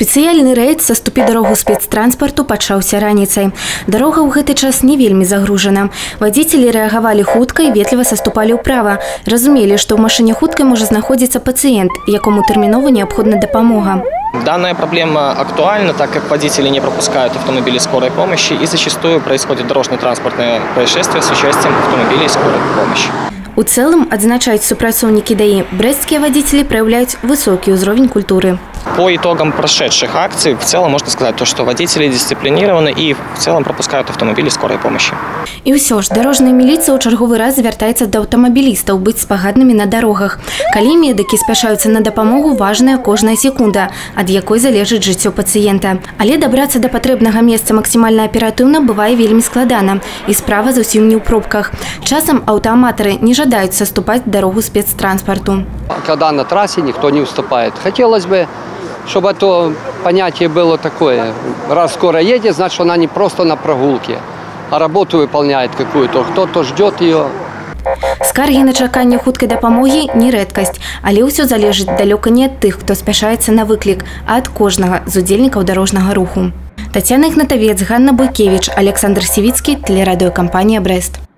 Спецыяльны рэйд са ступі дарогу спецтранспарту пачаўся раніцай. Дарога ў гэты час не вельмі загружана. Вадзіцелі рэагавалі хутка і ветліва саступалі ўправа. Разумелі, што ў машыне хуткай можа знаходзіцца пацыент, якому тэрмінова неабходна дапамога. Данная проблема актуальна, так как водители не пропускают автомобили скорой помощи и зачастую происходит дорожно-транспортное происшествие с участием автомобилей скорой помощи. У цэлым, адзначаюць супрацоўнікі ДАИ, брэсцкія вадзіцелі праяўляюць высокі ўзровень культуры. По итогам прошедших акций, в целом можно сказать, что водители дисциплинированы и в целом пропускают автомобили скорой помощи. І ўсё ж, дарожная міліцыя ў чарговы раз звяртаецца да аўтамабілістаў быць спагаднымі на дарогах. Калі медыкі спяшаюцца на дапамогу, важная кожная секунда, ад якой залежыць жыццё пацыента. Але дабрацца да патрэбнага месца максімальна аператыўна бывае вельмі складана, і справа зусім не ў пробках. Часам аўтааматары не жадаюць саступаць дарогу спецтранспарту. Когда на трассе никто не уступает. Хотелось бы, чтобы это понятие было такое. Раз скоро едет, значит, она не просто на прогулке, а работу выполняет какую-то. Кто-то ждет ее. Скаргі на чаканне хуткай дапамогі не рэдкасць, але ўсё залежыць далёка не ад тых, хто спяшаецца на выклік, а ад кожнага з удзельнікаў дарожнага руху. Тацяна Ігнатавец, Ганна Бойкевіч, Александр Сівіцкі, тэлерадыёкампанія «Брэст».